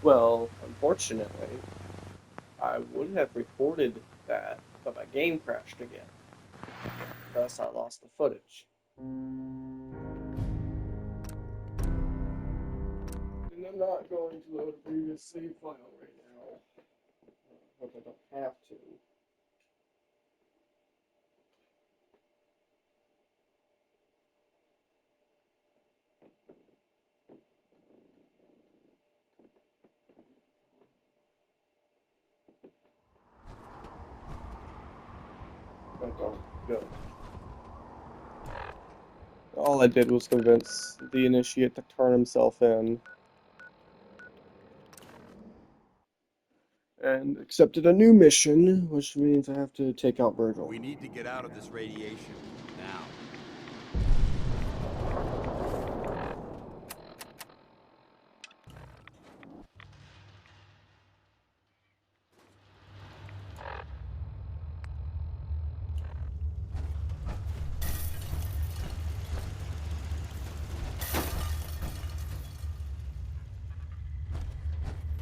Well, unfortunately, I would have recorded that, but my game crashed again. Thus, I lost the footage. And I'm not going to load a previous save file right now. Hope I don't have to. But don't. Good. All I did was convince the initiate to turn himself in. And accepted a new mission, which means I have to take out Virgil. We need to get out of this radiation. Now.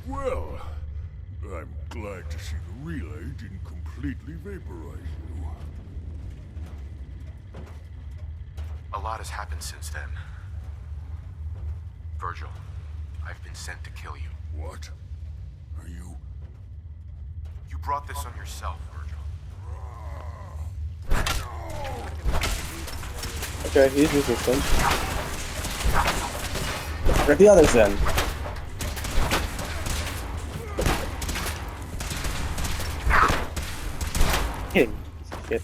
Well, I'm glad to see the relay didn't completely vaporize you. A lot has happened since then. Virgil, I've been sent to kill you. What? Are you... You brought this on yourself, Virgil. Okay, he's resistant. Get the others in. Hit him, piece of shit.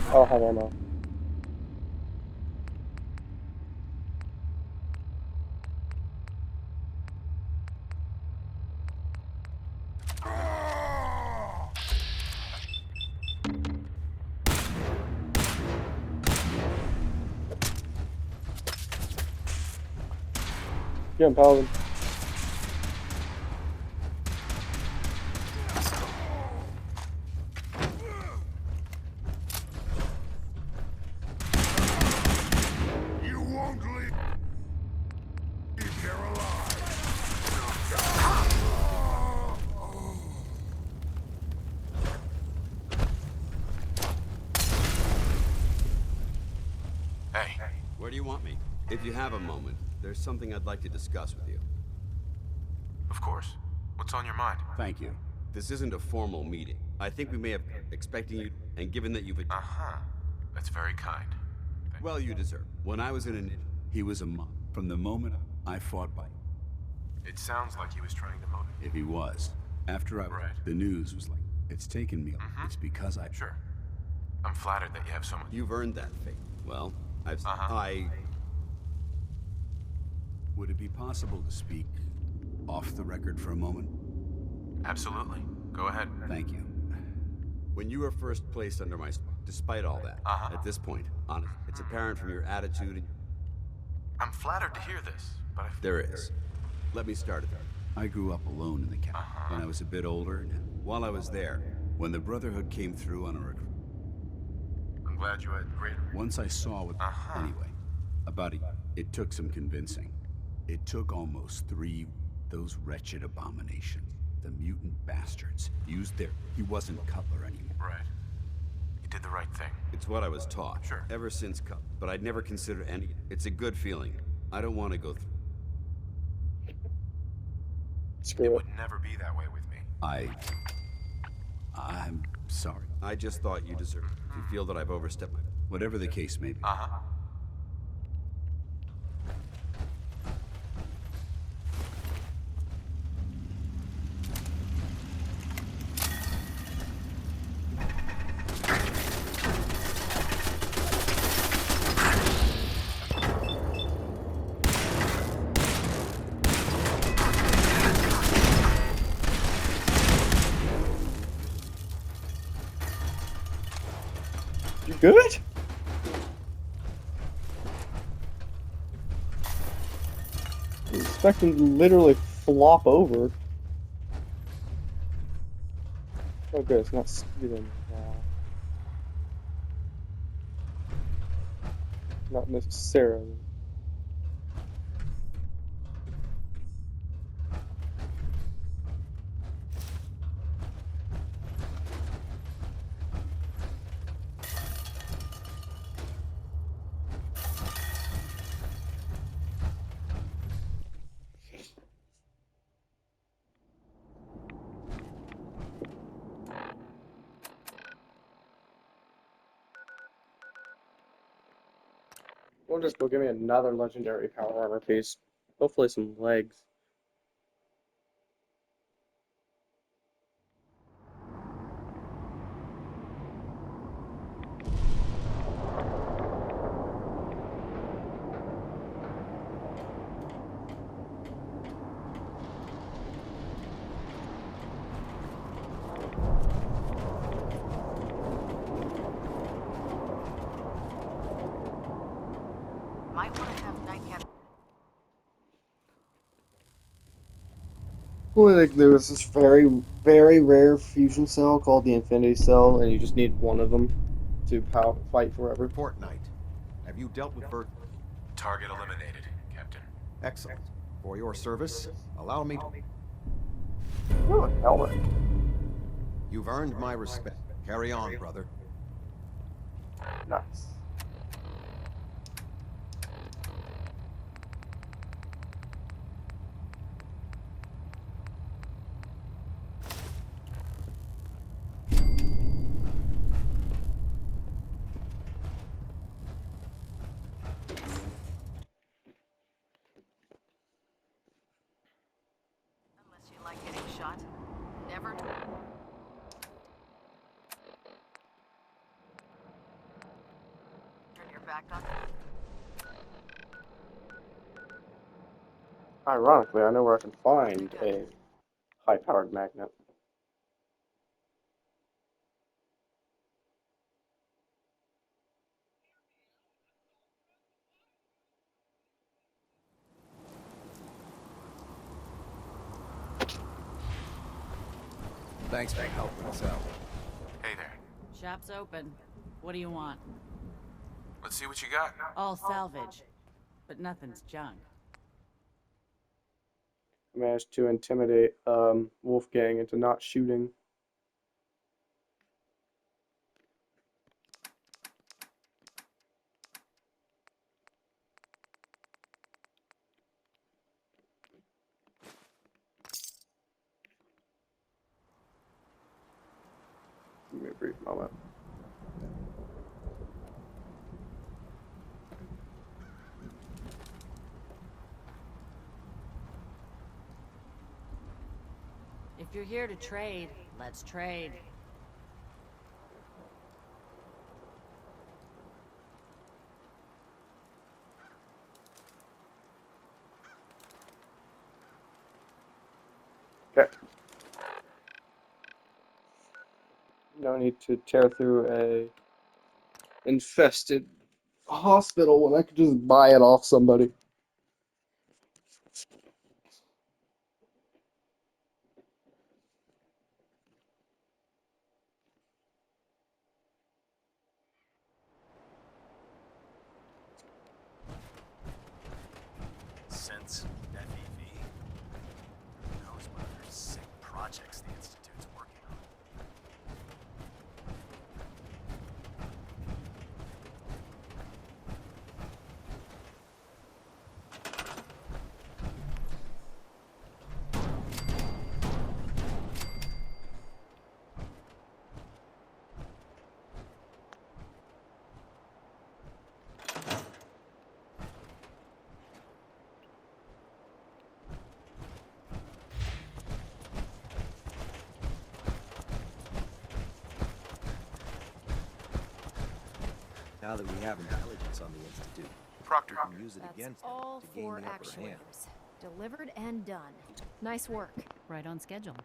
I'll have ammo. Get him, Paladin. You won't leave here alive. Hey, Where do you want me? If you have a moment, there's something I'd like to discuss with you. of course. What's on your mind? Thank you. This isn't a formal meeting. I think we may have expecting you, and given that you've... Uh-huh. That's very kind. Well, you deserve. When I was in an... He was a monk. From the moment I fought by... It sounds like he was trying to motivate. If he was. After I... Right. The news was like, it's taken me. It's because I... Sure. I'm flattered that you have so much. You've earned that fate. Well, I've... Uh-huh. Would it be possible to speak off the record for a moment? Absolutely. Go ahead. Thank you. When you were first placed under my spot, despite all that, at this point, honest, it's apparent from your attitude and... I'm flattered to hear this, but There is. Let me start there. I grew up alone in the camp when I was a bit older, and while I was there, when the Brotherhood came through on a recruit, I'm glad you had great... once I saw what... Anyway, about it took some convincing. It took almost 3... Those wretched abominations. The mutant bastards used their... He wasn't Cutler anymore. Right. You did the right thing. It's what I was taught. Sure. Ever since Cutler. But I'd never considered any... It's a good feeling. I don't want to go through... Screw It it. would never be that way with me. I'm sorry. I just thought you deserved it. If you feel that I've overstepped my... Whatever the case may be. Uh-huh. You good? I was expecting to literally flop over. Oh, good. It's not stealing now. Not necessarily. We'll just go give me another legendary power armor piece. Hopefully some legs. Might want to have nightcap. Well, like, there was this very, very rare fusion cell called the Infinity Cell, and you just need one of them to fight forever. Fortnite. Have you dealt with Bert? Target eliminated, Captain. Excellent. For your service, allow me to... Oh, helmet. You've earned my respect. Carry on, brother. Nice. Unless you like getting shot. Never. Turn your back on. Ironically, I know where I can find a high-powered magnet. Thanks for helping us out. Hey there. Shop's open. What do you want? Let's see what you got. All salvage, but nothing's junk. I managed to intimidate Wolfgang into not shooting. Give me a brief moment. If you're here to trade, let's trade. Okay. No need to tear through a infested hospital when I could just buy it off somebody. Since FEV? Who knows what other sick projects the Institute's working on? Now that we have intelligence on the Institute, Proctor. we can use it That's against them all to gain 4 the upper hand. actuators. Delivered and done. Nice work. Right on schedule.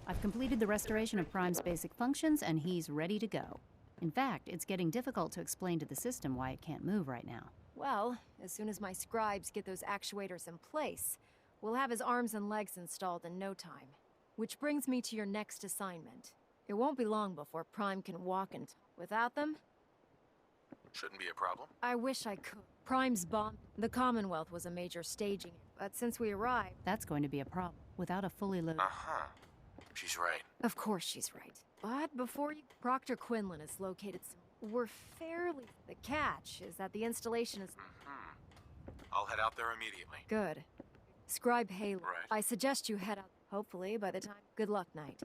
I've completed the restoration of Prime's basic functions, and he's ready to go. In fact, it's getting difficult to explain to the system why it can't move right now. Well, as soon as my scribes get those actuators in place, we'll have his arms and legs installed in no time. Which brings me to your next assignment. It won't be long before Prime can walk and without them, Shouldn't be a problem. I wish I could. Prime's bomb. The Commonwealth was a major staging, but since we arrived, That's going to be a problem. Without a fully loaded... Uh-huh. She's right. of course she's right. But before you, Proctor Quinlan has located some. We're fairly. The catch is that the installation is I'll head out there immediately. good. Scribe Haley. Right. I suggest you head out. Hopefully, by the time. Good luck, Knight.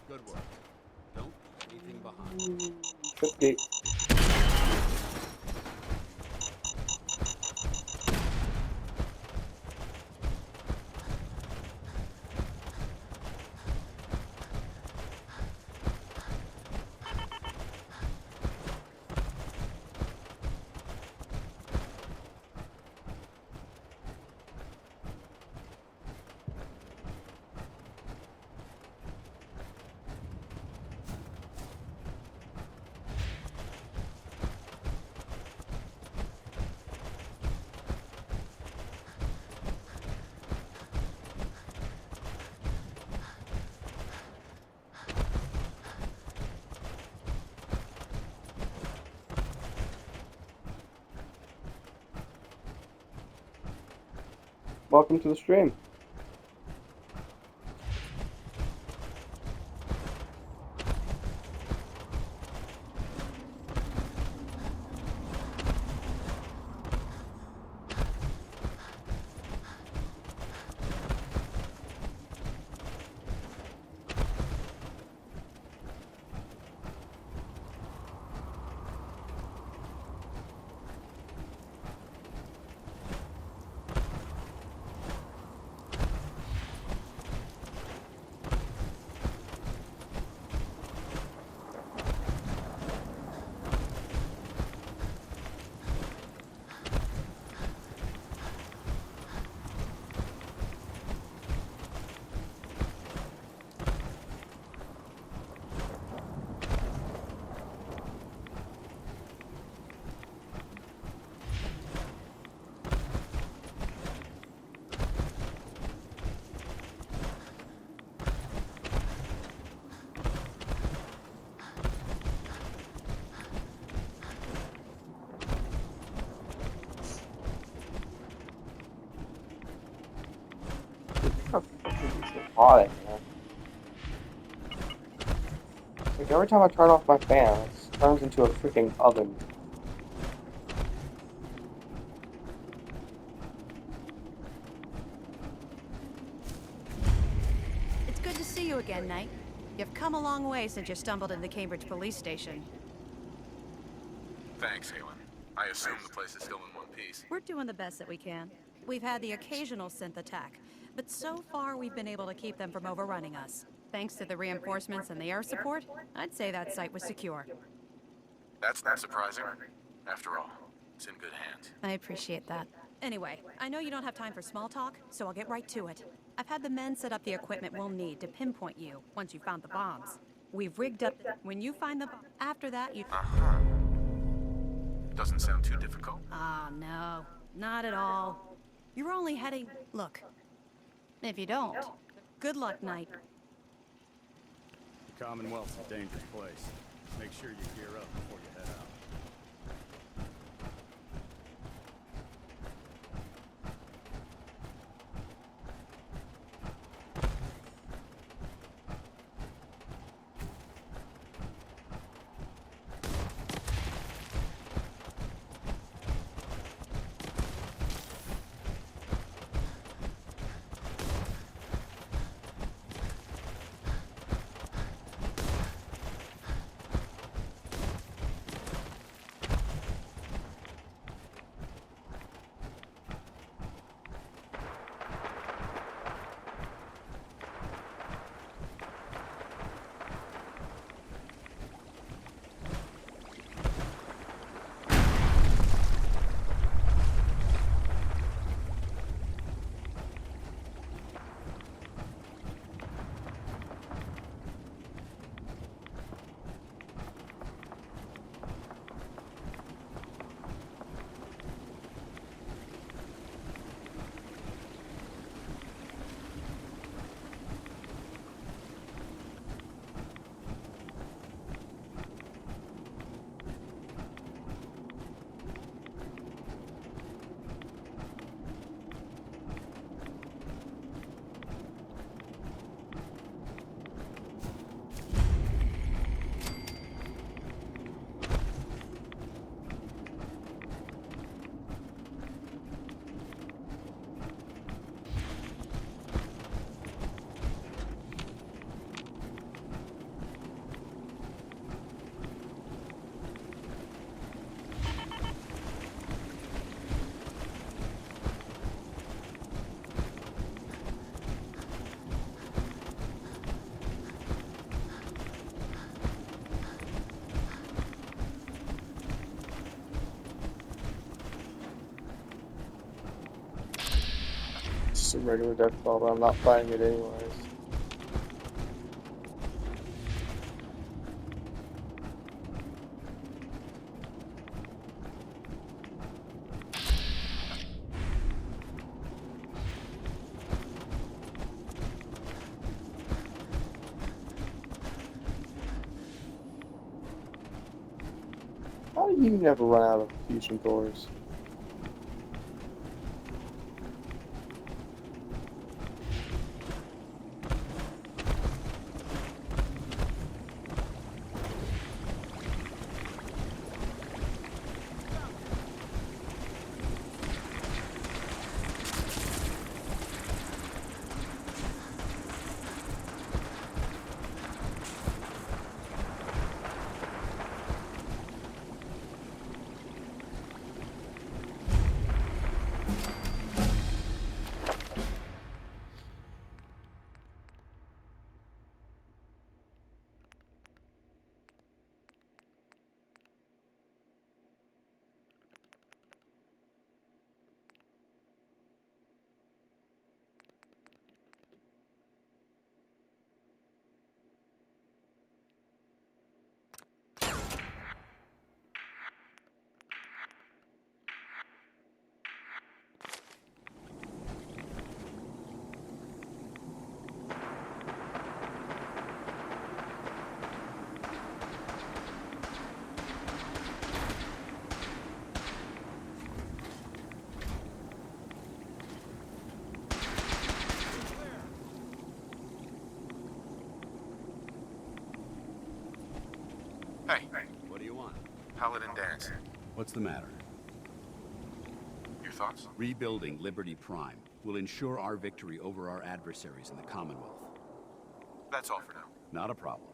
Good work. Don't leave anything behind. Okay. Welcome to the stream. Hot in here. Like every time I turn off my fan, it turns into a freaking oven. It's good to see you again, Knight. You've come a long way since you stumbled into Cambridge Police Station. Thanks, Halen. I assume the place is still in one piece. We're doing the best that we can. We've had the occasional synth attack, but so far we've been able to keep them from overrunning us. Thanks to the reinforcements and the air support, I'd say that site was secure. That's not surprising. After all, it's in good hands. I appreciate that. Anyway, I know you don't have time for small talk, so I'll get right to it. I've had the men set up the equipment we'll need to pinpoint you once you found the bombs. We've rigged up... When you find the... After that, you... Uh-huh. Doesn't sound too difficult. Ah, no. Not at all. You're only heading... Look. If you don't, good luck, Knight. The Commonwealth's a dangerous place. Make sure you gear up before you head out. just a regular death ball, but I'm not fighting it anyways. How do you never run out of fusion cores? Hey, What do you want? Paladin Danse. What's the matter? Your thoughts? Rebuilding Liberty Prime will ensure our victory over our adversaries in the Commonwealth. That's all for now. Not a problem.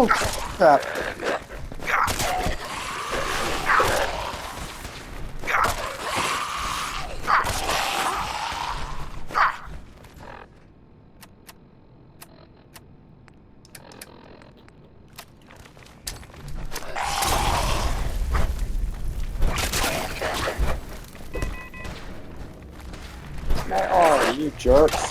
Oh, crap. Oh, you jerks.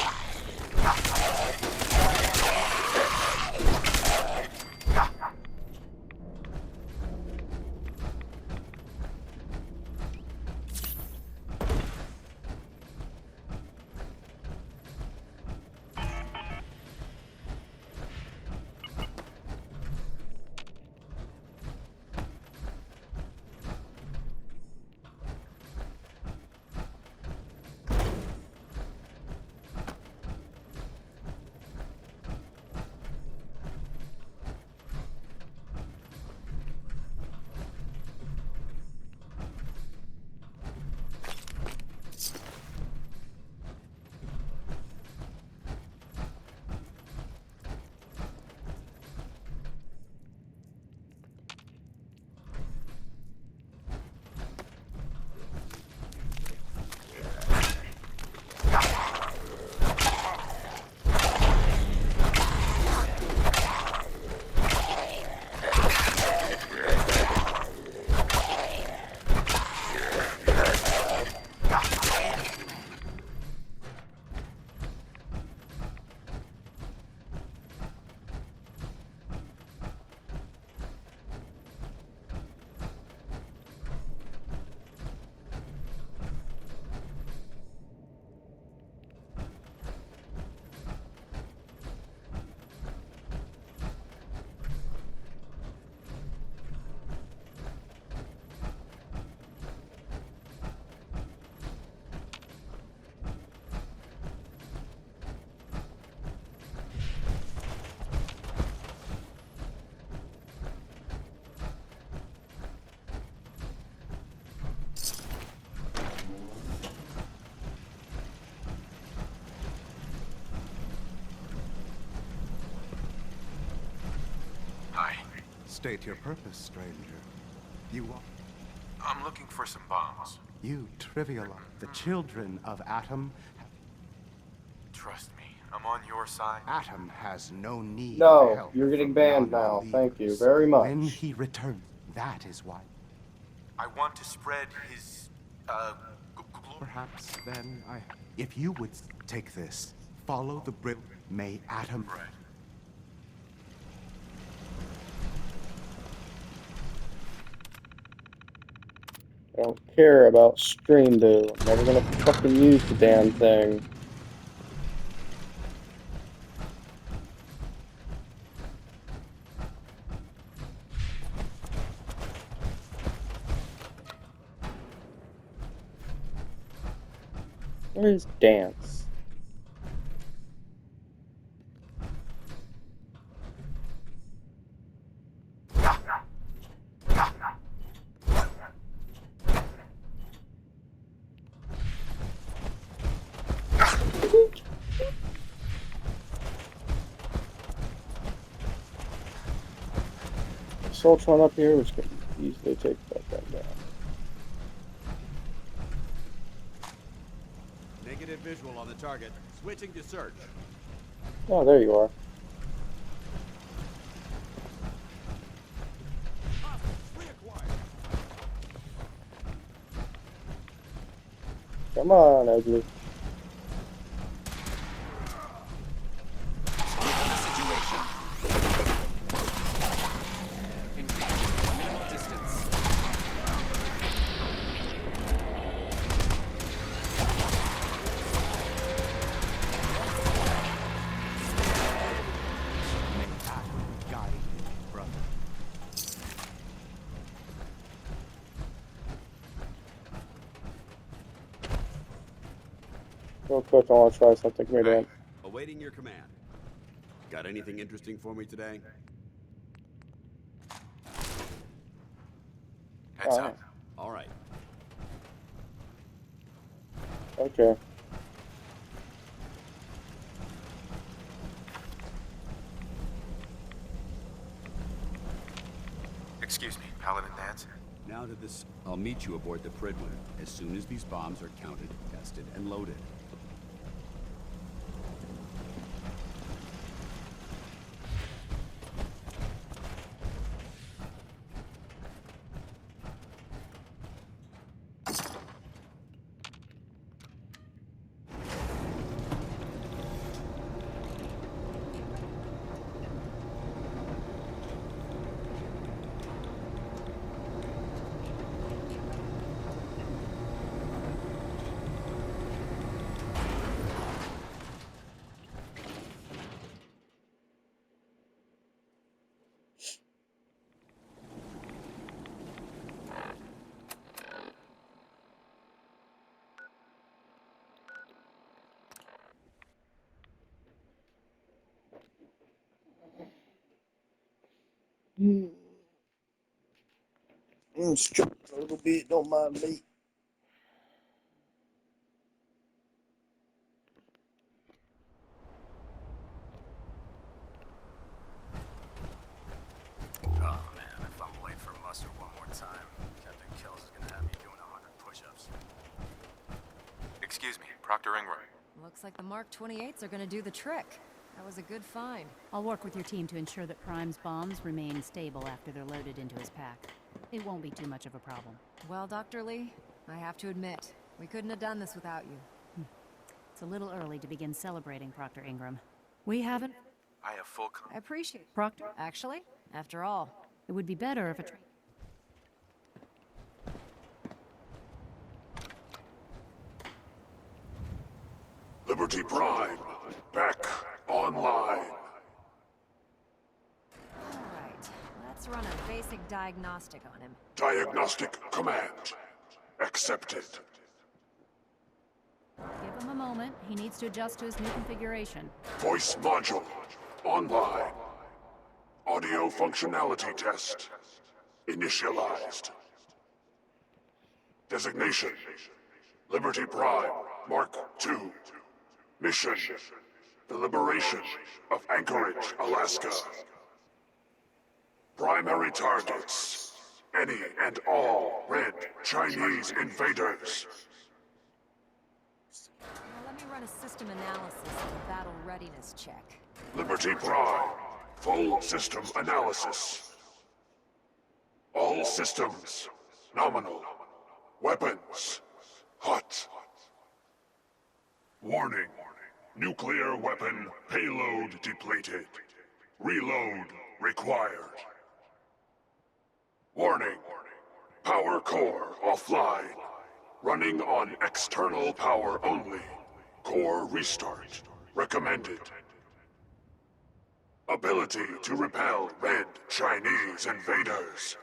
State your purpose, stranger. I'm looking for some bombs. You trivialize. The children of Atom. Trust me, I'm on your side. Atom has no need No, for help you're getting from banned now. Thank you non-believers. very much. When he returns, that is why. I want to spread his, Perhaps then if you would take this, follow the bridge, may Atom. Right. I don't care about Stream Boo. I'm never gonna fucking use the damn thing. Where's Dance? Soltron up here, which can easily take that guy down. Negative visual on the target. Switching to search. Oh, there you are. Come on, Ugly. Real quick, I want to try something here, Dan. Awaiting your command. Got anything interesting for me today? Heads up. All right. Okay. Excuse me, Paladin Dance. Now to this. I'll meet you aboard the Pridwin as soon as these bombs are counted, tested, and loaded. Struggling a little bit, don't mind me. Oh man, if I'm late for muster one more time, Captain Kells is gonna have me doing 100 push-ups. Excuse me, Proctor Ingram. Looks like the Mark 28s are gonna do the trick. That was a good find. I'll work with your team to ensure that Prime's bombs remain stable after they're loaded into his pack. It won't be too much of a problem. Well, Dr. Lee, I have to admit, we couldn't have done this without you. It's a little early to begin celebrating, Proctor Ingram. We haven't... I have full I appreciate Proctor? Actually, after all, It would be better if a... Liberty Prime, back online. Alright, let's run a basic diagnostic on him. Diagnostic command accepted. Give him a moment. He needs to adjust to his new configuration. Voice module online. Audio functionality test initialized. Designation: Liberty Prime Mark II. Mission: the liberation of Anchorage, Alaska. Prime primary targets. Any and all red Chinese invaders. Now let me run a system analysis of the battle readiness check. Liberty Prime. Full system analysis. All systems. Nominal. Weapons. Hot. Warning. Nuclear weapon payload depleted. Reload required. Warning. Power core offline. Running on external power only. Core restart recommended. Ability to repel red Chinese invaders.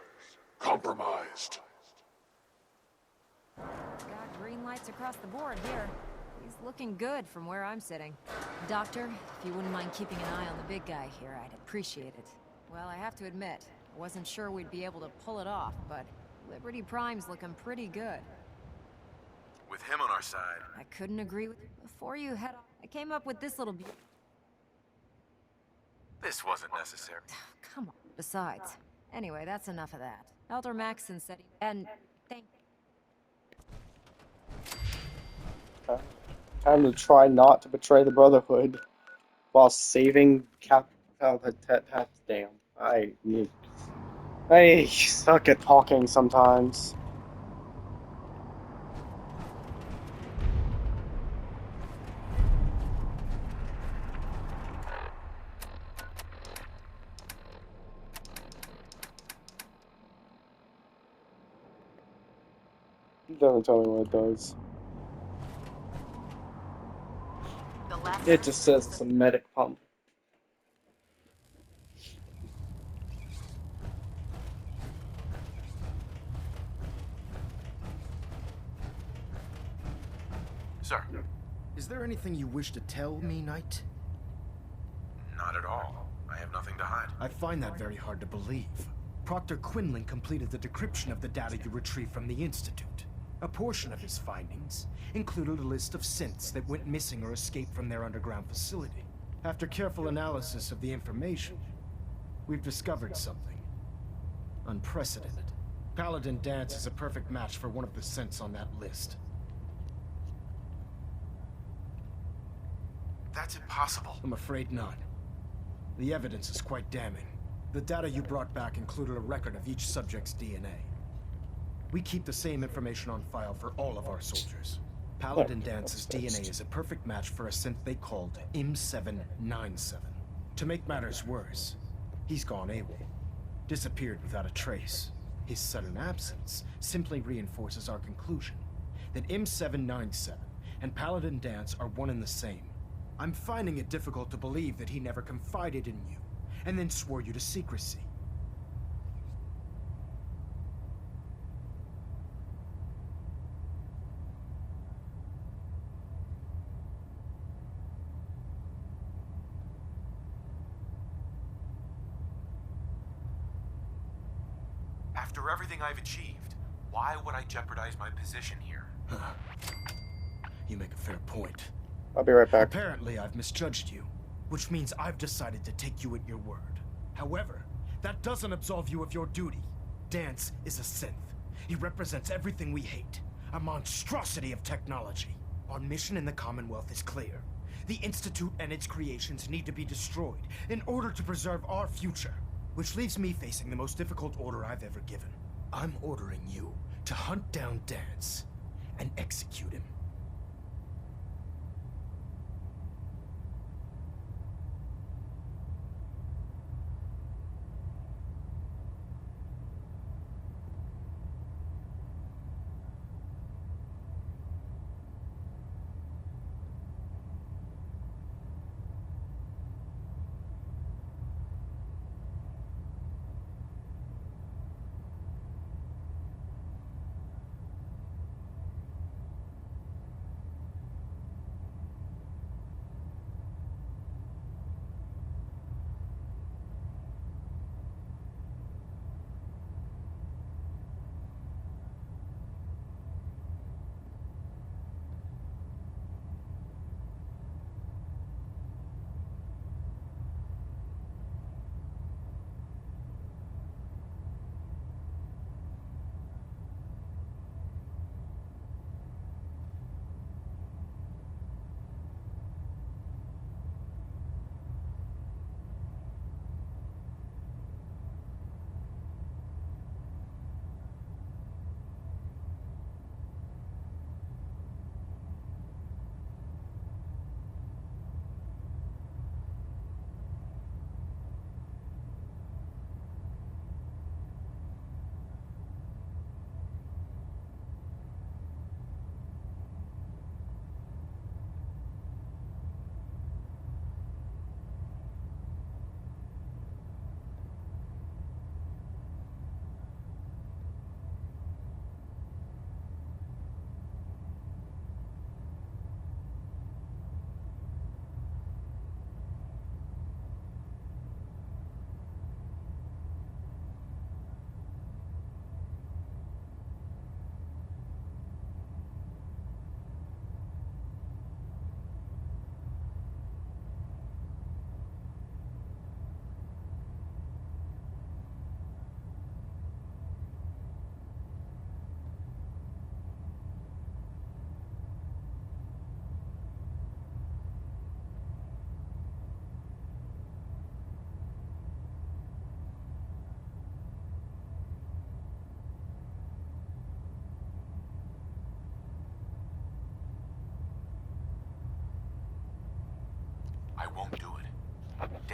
Compromised. Got green lights across the board here. He's looking good from where I'm sitting. Doctor, if you wouldn't mind keeping an eye on the big guy here, I'd appreciate it. Well, I have to admit, I wasn't sure we'd be able to pull it off, but Liberty Prime's looking pretty good. With him on our side. I couldn't agree with you. Before you head off, I came up with this little This wasn't necessary. Come on. Besides. Anyway, that's enough of that. Elder Maxson said he... And thank... Time to try not to betray the Brotherhood while saving damn. I suck at talking sometimes. Don't tell me what it does. It just says it's a medic pump. Sir. Is there anything you wish to tell me, Knight? Not at all. I have nothing to hide. I find that very hard to believe. Proctor Quinlan completed the decryption of the data you retrieved from the Institute. A portion of his findings included a list of synths that went missing or escaped from their underground facility. After careful analysis of the information, we've discovered something unprecedented. Paladin Danse is a perfect match for one of the synths on that list. That's impossible. I'm afraid not. The evidence is quite damning. The data you brought back included a record of each subject's DNA. We keep the same information on file for all of our soldiers. Paladin Dance's DNA is a perfect match for a synth they called M797. To make matters worse, he's gone AWOL. Disappeared without a trace. His sudden absence simply reinforces our conclusion that M797 and Paladin Danse are one and the same. I'm finding it difficult to believe that he never confided in you, and then swore you to secrecy. After everything I've achieved, why would I jeopardize my position here? You make a fair point. I'll be right back. Apparently, I've misjudged you, which means I've decided to take you at your word. However, that doesn't absolve you of your duty. Danse is a synth. He represents everything we hate, a monstrosity of technology. Our mission in the Commonwealth is clear. The Institute and its creations need to be destroyed in order to preserve our future, which leaves me facing the most difficult order I've ever given. I'm ordering you to hunt down Danse and execute him.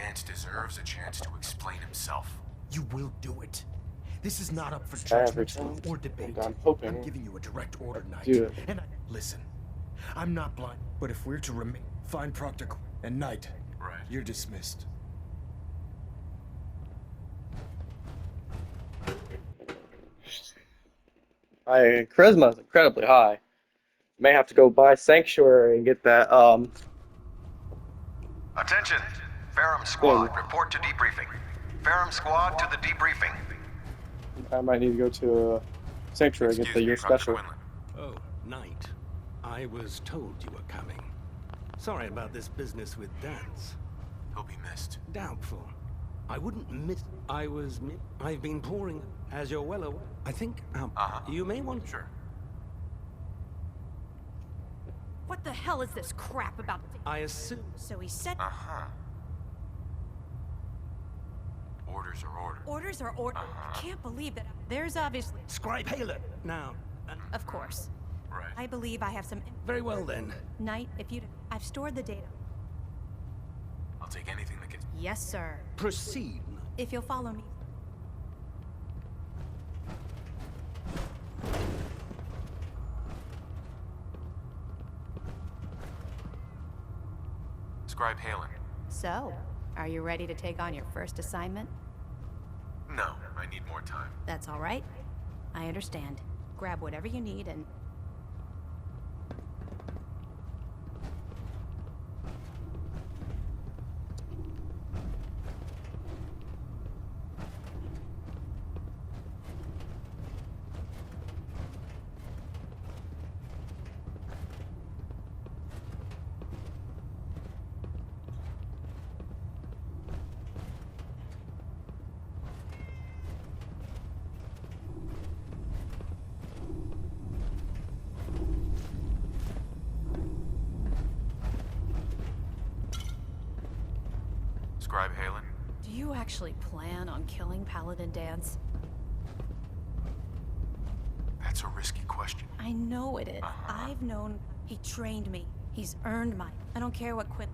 Dance deserves a chance to explain himself. You will do it. This is not up for Every judgment time. or debate. I'm hoping. I'm giving you a direct order, Knight. Do it. And listen, I'm not blind, but if we're to remain, find Proctor and Knight, Right. you're dismissed. My charisma is incredibly high. May have to go buy Sanctuary and get that, Attention! Ferrum Squad, report to debriefing. Ferrum Squad to the debriefing. I might need to go to Sanctuary and get the your special. Oh, Knight. I was told you were coming. Sorry about this business with Dance. He'll be missed. Doubtful. I wouldn't miss. I've been pouring, as you're well aware. I think. You may want. Sure. What the hell is this crap about? I assume. So he said. Orders are orders. Orders are orders. I can't believe that. There's obviously. Scribe Halen. Now. Of course. Right. I believe I have some. Very well then. Knight, if you. I've stored the data. I'll take anything that gets. Yes, sir. Proceed. If you'll follow me. Scribe Halen. So, are you ready to take on your first assignment? No, I need more time. That's all right. I understand. Grab whatever you need and. Scribe Halen. Do you actually plan on killing Paladin Dance? That's a risky question. I know it is. I've known. He trained me. He's earned my. I don't care what quit.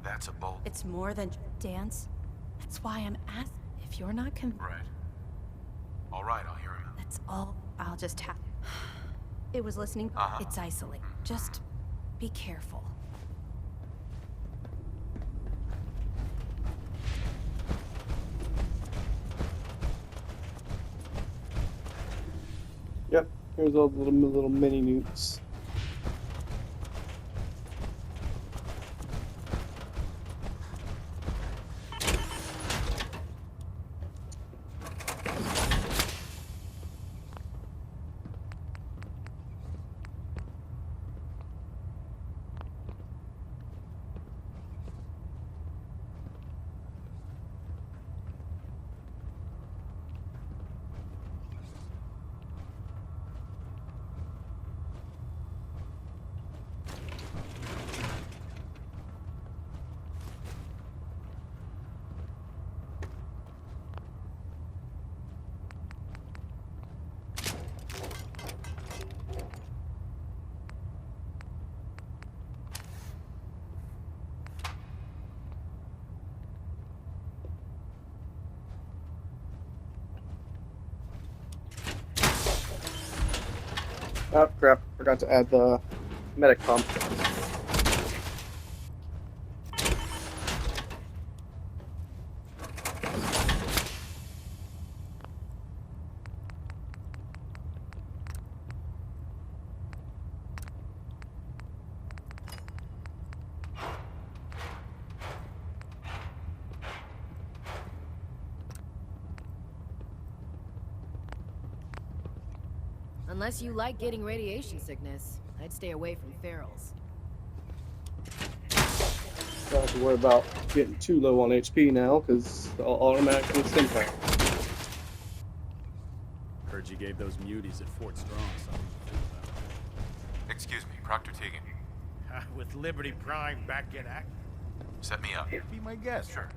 That's a bold. It's more than Dance. That's why I'm asking. If you're not convinced. Right. All right, I'll hear him out. That's all. I'll just have. It was listening. It's isolated. Just be careful. Yep, here's all the little mini nukes. Oh crap, forgot to add the medic pump. Unless you like getting radiation sickness, I'd stay away from ferals. Don't have to worry about getting too low on HP now, because I'll automatically stim pack. Heard you gave those muties at Fort Strong something to think about. Excuse me, Proctor Tegan. With Liberty Prime back in act? Set me up. Be my guest. Sure.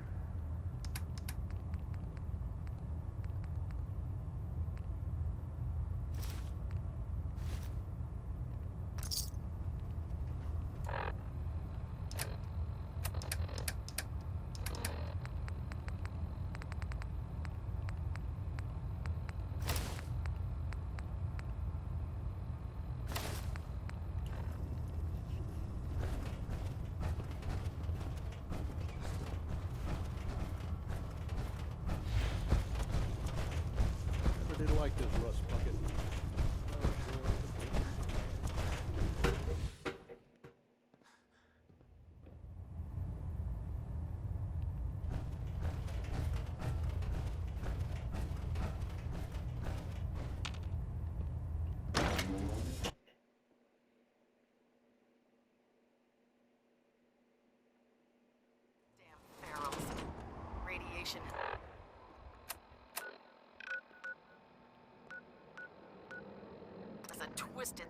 They like this rust bucket. Ferals. Radiation. There's a twisted.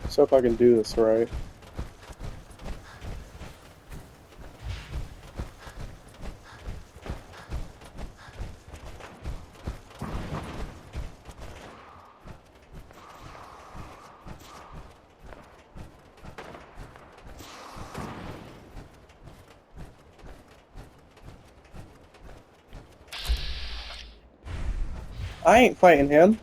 So if I can do this right. I ain't fighting him.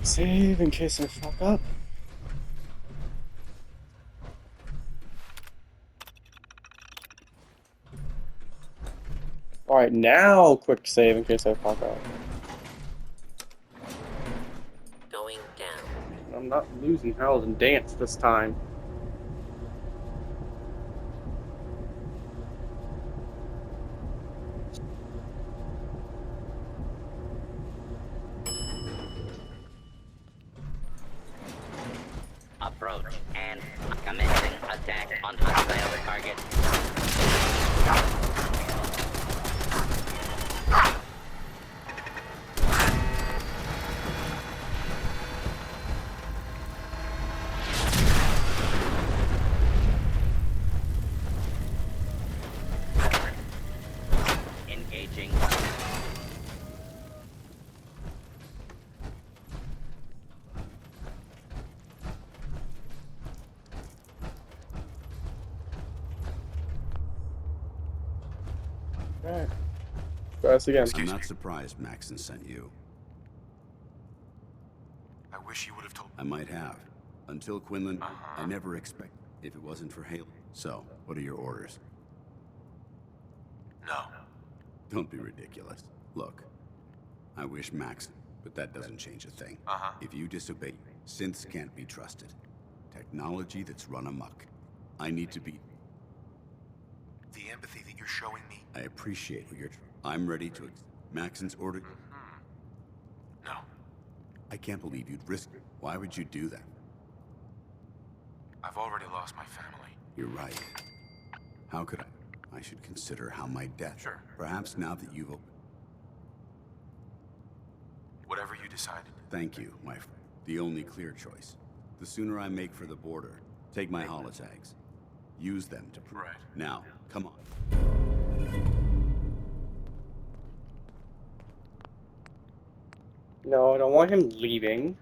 Save in case I fuck up. Alright, now quick save in case I fuck up. Going down. I'm not losing Howls and Dance this time. Approach and commencing attack on hostile target. Engaging. Alright. Try this again. I'm not surprised Maxon sent you. I wish you would have told me. I might have. Until Quinlan, I never expected if it wasn't for Haley. So, what are your orders? No. Don't be ridiculous. Look, I wish Maxon, but that doesn't change a thing. If you disobey, synths can't be trusted. Technology that's run amok. I need to be... The empathy that you're showing me. I appreciate what you're... I'm ready to... Maxon's order... No. I can't believe you'd risk it. Why would you do that? I've already lost my family. You're right. How could I? I should consider how my death... Sure. Perhaps now that you've... Whatever you decided. Thank you, my friend. The only clear choice. The sooner I make for the border, take my holotags. Use them to... Right. Now, come on. No, I don't want him leaving.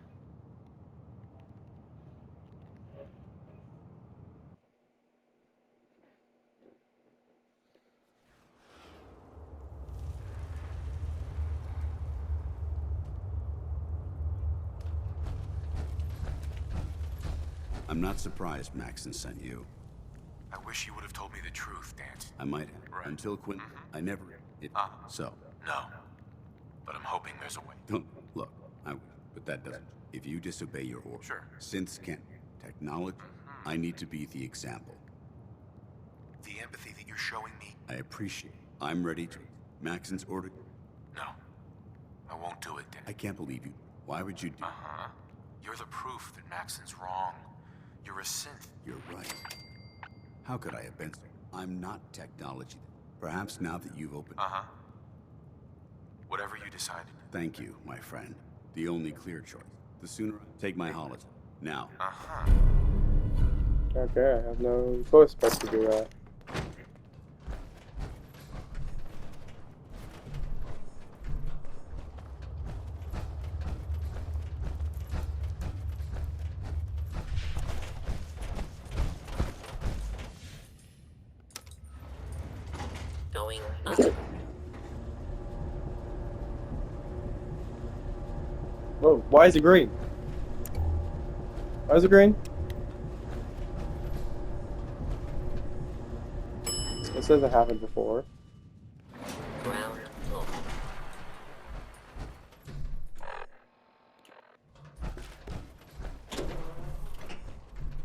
I'm not surprised Maxon sent you. I wish you would have told me the truth, Dance. I might have. Right. Until Quinn, I never. So. No. But I'm hoping there's a way. Don't look. But that doesn't. If you disobey your order, Sure. since technology, I need to be the example. The empathy that you're showing me? I appreciate it. I'm ready to. Maxon's order. No. I won't do it, Dan. I can't believe you. Why would you do? You're the proof that Maxon's wrong. You're a synth. You're right. How could I have been? I'm not technology. Perhaps now that you've opened. Whatever you decided. Thank you, my friend. The only clear choice. The sooner I take my holiday. Now. Okay, I have no choice but to do that. Going up. Whoa, why is it green? Why is it green? This hasn't happened before. Ground full.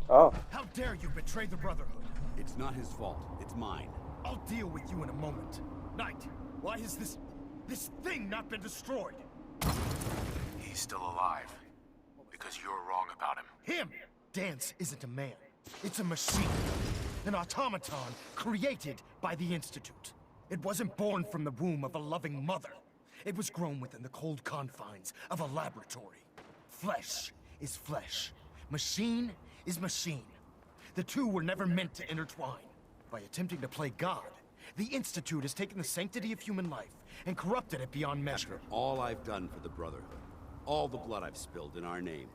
Oh. How dare you betray the Brotherhood? It's not his fault. It's mine. I'll deal with you in a moment. Knight, why has this thing not been destroyed? He's still alive. Because you're wrong about him. Him! Dance isn't a man. It's a machine. An automaton created by the Institute. It wasn't born from the womb of a loving mother. It was grown within the cold confines of a laboratory. Flesh is flesh. Machine is machine. The two were never meant to intertwine. By attempting to play God, the Institute has taken the sanctity of human life and corrupted it beyond measure. After all I've done for the Brotherhood, all the blood I've spilled in our name,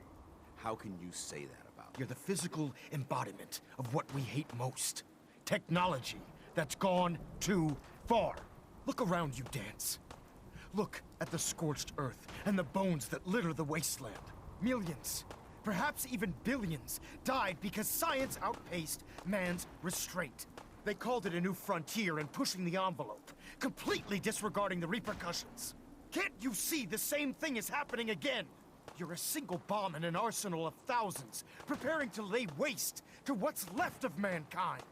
how can you say that about me? You're the physical embodiment of what we hate most. Technology that's gone too far. Look around you, Dance. Look at the scorched earth and the bones that litter the wasteland. Millions, perhaps even billions, died because science outpaced man's restraint. They called it a new frontier and pushing the envelope, completely disregarding the repercussions. Can't you see the same thing is happening again? You're a single bomb in an arsenal of thousands, preparing to lay waste to what's left of mankind.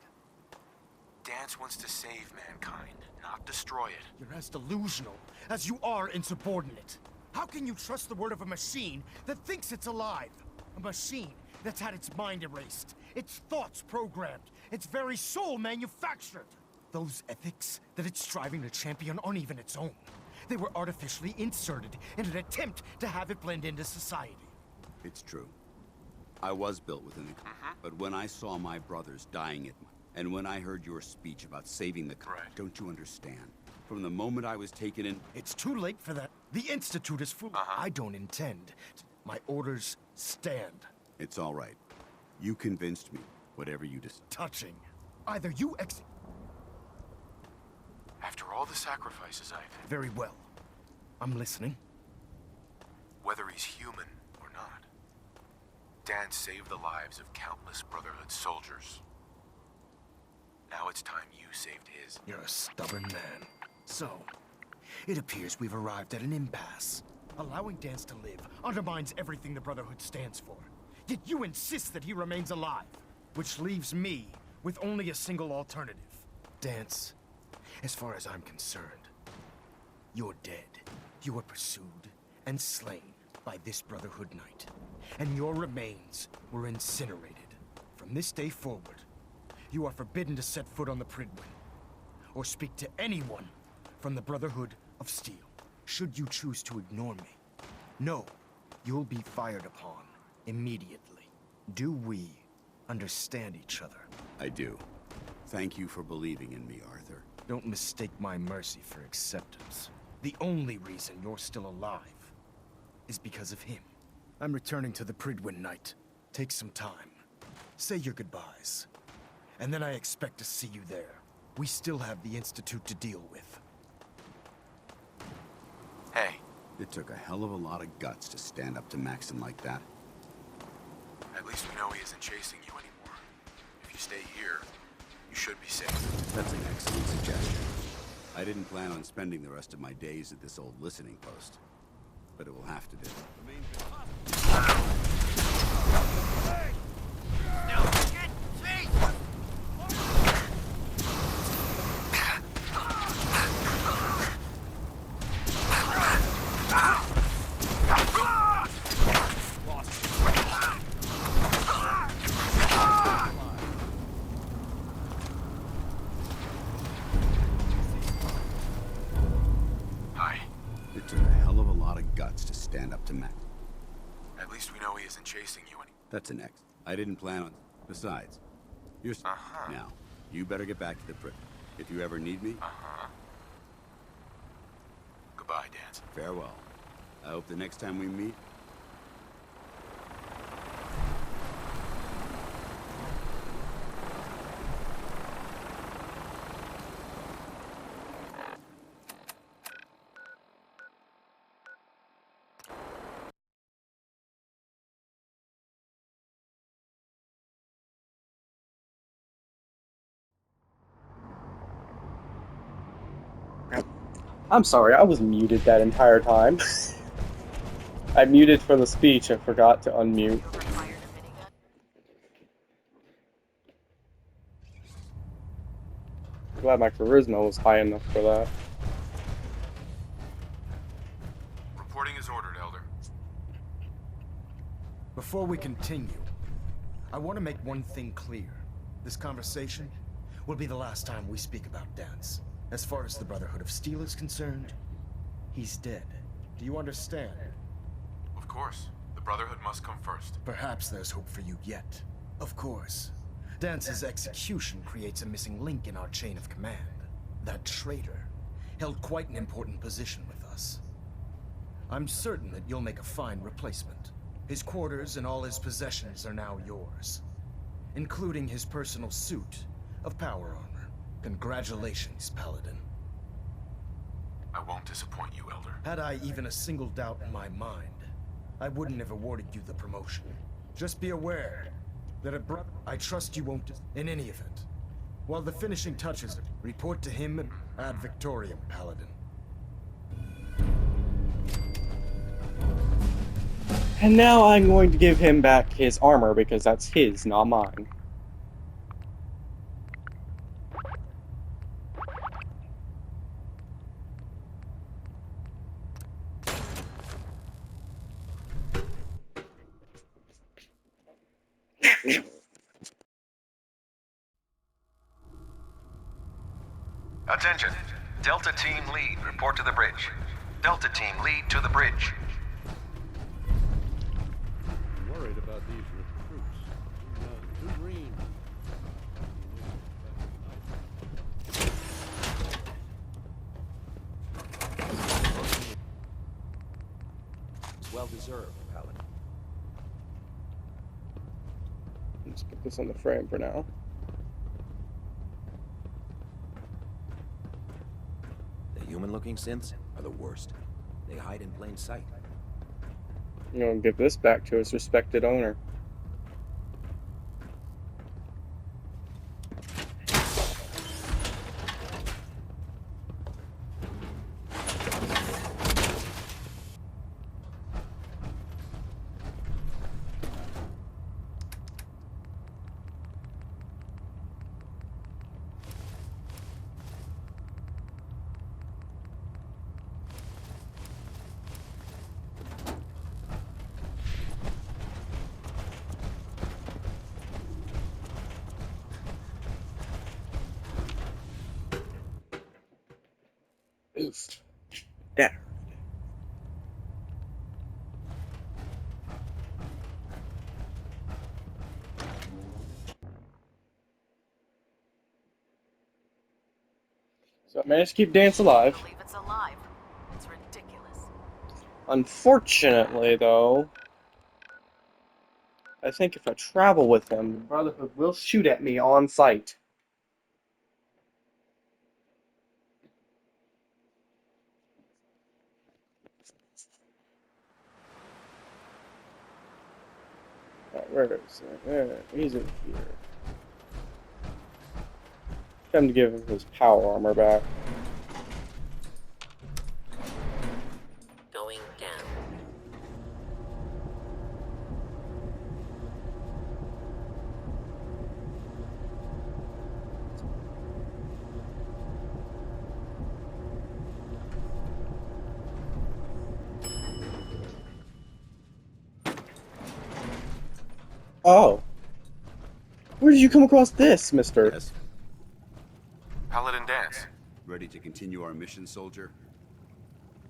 Dance wants to save mankind, not destroy it. You're as delusional as you are insubordinate. How can you trust the word of a machine that thinks it's alive? A machine that's had its mind erased, its thoughts programmed, its very soul manufactured. Those ethics that it's striving to champion aren't even its own. They were artificially inserted in an attempt to have it blend into society. It's true. I was built within the... But when I saw my brothers dying and when I heard your speech about saving the... Don't you understand? From the moment I was taken in... It's too late for that. The Institute is full. I don't intend. My orders stand. It's all right. You convinced me. Whatever you decide. Touching. Either you After all the sacrifices I've had. Very well. I'm listening. Whether he's human or not, Dan saved the lives of countless Brotherhood soldiers. Now it's time you saved his. You're a stubborn man. So, it appears we've arrived at an impasse. Allowing Dance to live undermines everything the Brotherhood stands for. Yet you insist that he remains alive. Which leaves me with only a single alternative. Dance, as far as I'm concerned, you're dead. You were pursued and slain by this Brotherhood Knight. And your remains were incinerated. From this day forward, you are forbidden to set foot on the Prydwen, or speak to anyone from the Brotherhood of Steel. Should you choose to ignore me, know you'll be fired upon immediately. Do we understand each other? I do. Thank you for believing in me, Arthur. Don't mistake my mercy for acceptance. The only reason you're still alive is because of him. I'm returning to the Prydwen Knight. Take some time. Say your goodbyes. And then I expect to see you there. We still have the Institute to deal with. Hey. It took a hell of a lot of guts to stand up to Maxon like that. At least we know he isn't chasing you anymore. If you stay here, You should be safe. That's an excellent suggestion. I didn't plan on spending the rest of my days at this old listening post, but it will have to do. It took a hell of a lot of guts to stand up to Matt. At least we know he isn't chasing you any. That's an X. I didn't plan on... Besides, you're... Now, you better get back to the prison. If you ever need me... Goodbye, Danse. Farewell. I hope the next time we meet... I'm sorry, I was muted that entire time. I muted for the speech and forgot to unmute. Glad my charisma was high enough for that. Reporting is ordered, Elder. Before we continue, I want to make one thing clear. This conversation will be the last time we speak about Danse. As far as the Brotherhood of Steel is concerned, he's dead. Do you understand? Of course. The Brotherhood must come first. Perhaps there's hope for you yet. Of course. Dance's execution creates a missing link in our chain of command. That traitor held quite an important position with us. I'm certain that you'll make a fine replacement. His quarters and all his possessions are now yours, including his personal suit of power armor. Congratulations, Paladin. I won't disappoint you, Elder. Had I even a single doubt in my mind, I wouldn't have awarded you the promotion. Just be aware that I trust you won't in any event. While the finishing touches, report to him ad Victoriam, Paladin. And now I'm going to give him back his armor because that's his, not mine. Attention. Delta Team Lead, report to the bridge. Delta Team Lead to the bridge. I'm worried about these recruits. Too green. It's well deserved, Paladin. Let's put this on the frame for now. Human-looking synths are the worst. They hide in plain sight. I'm gonna give this back to its respected owner. Oof. That hurt. So I managed to keep Danse alive. I believe it's alive. It's ridiculous. Unfortunately, though, I think if I travel with him, the Brotherhood will shoot at me on sight. Where is it? There, he's in here. Time to give him his power armor back. Going down. Oh. Where did you come across this, mister? Yes. Paladin Dance. Ready to continue our mission, soldier?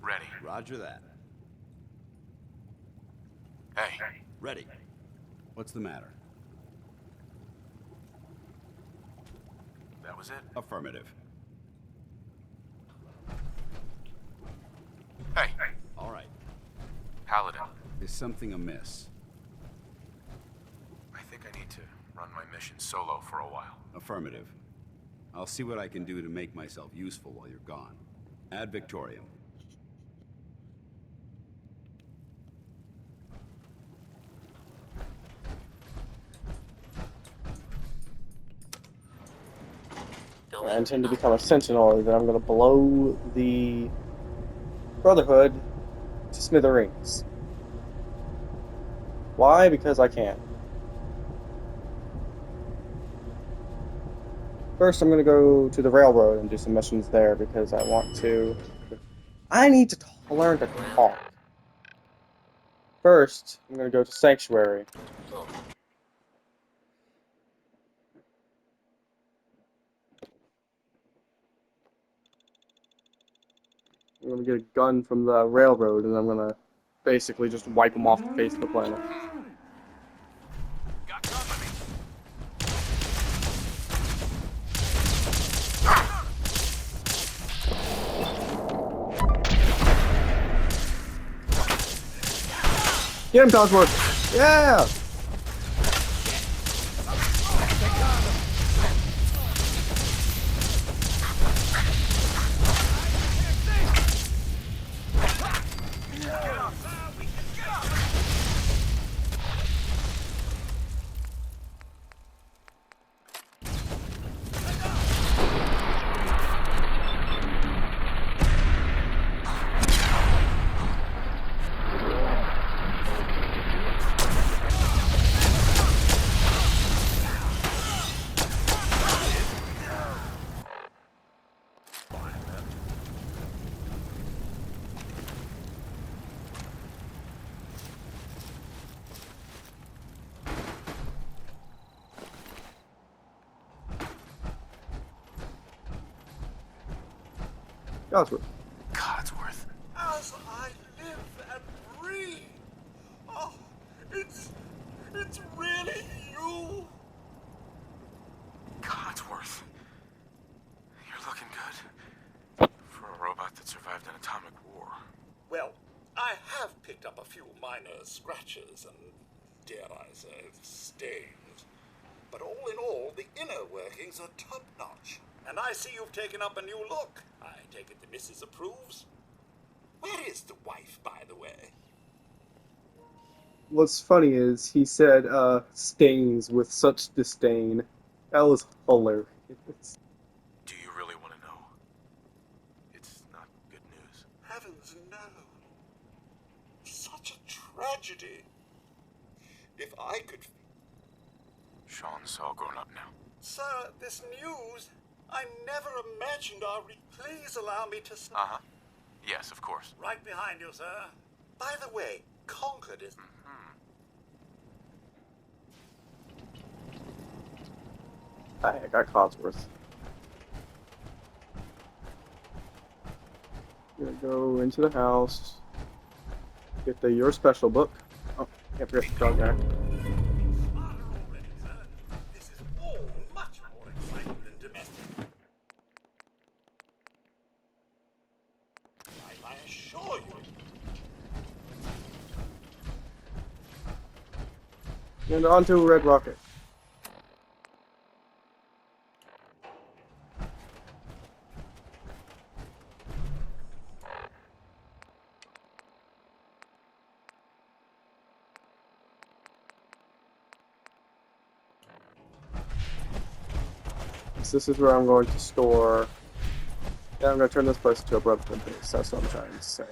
Ready. Roger that. Hey. Ready. What's the matter? That was it? Affirmative. Hey. All right. Paladin. Is something amiss? I think I need to run my mission solo for a while. Affirmative. I'll see what I can do to make myself useful while you're gone. Ad Victoriam. I intend to become a sentinel, then I'm going to blow the Brotherhood to smithereens. Why? Because I can. First, I'm going to go to the railroad and do some missions there because I want to... I need to learn to talk. First, I'm going to go to Sanctuary. I'm going to get a gun from the railroad and I'm going to basically just wipe them off the face of the planet. Get him, Cosworth! Yeah! Codsworth. Codsworth. As I live and breathe. Oh, it's really you. Codsworth. You're looking good. For a robot that survived an atomic war. Well, I have picked up a few minor scratches and, dare I say, stains. But all in all, the inner workings are top-notch. And I see you've taken up a new look. I take it the missus approves. Where is the wife, by the way? What's funny is he said, stains with such disdain. That was hilarious. Do you really want to know? It's not good news. Heavens, no. Such a tragedy. If I could... Sean's all grown up now. Sir, this news... I never imagined I'd please allow me to... Uh-huh. Yes, of course. Right behind you, sir. By the way, Concord is... I got Codsworth. I'm gonna go into the house, get the Your Special book. Oh, can't forget the dog guy. This is all much more exciting than domestic. I assure you. And on to Red Rocket. Yes, this is where I'm going to store... Yeah, I'm going to turn this place into a Brotherhood base. That's what I'm trying to say.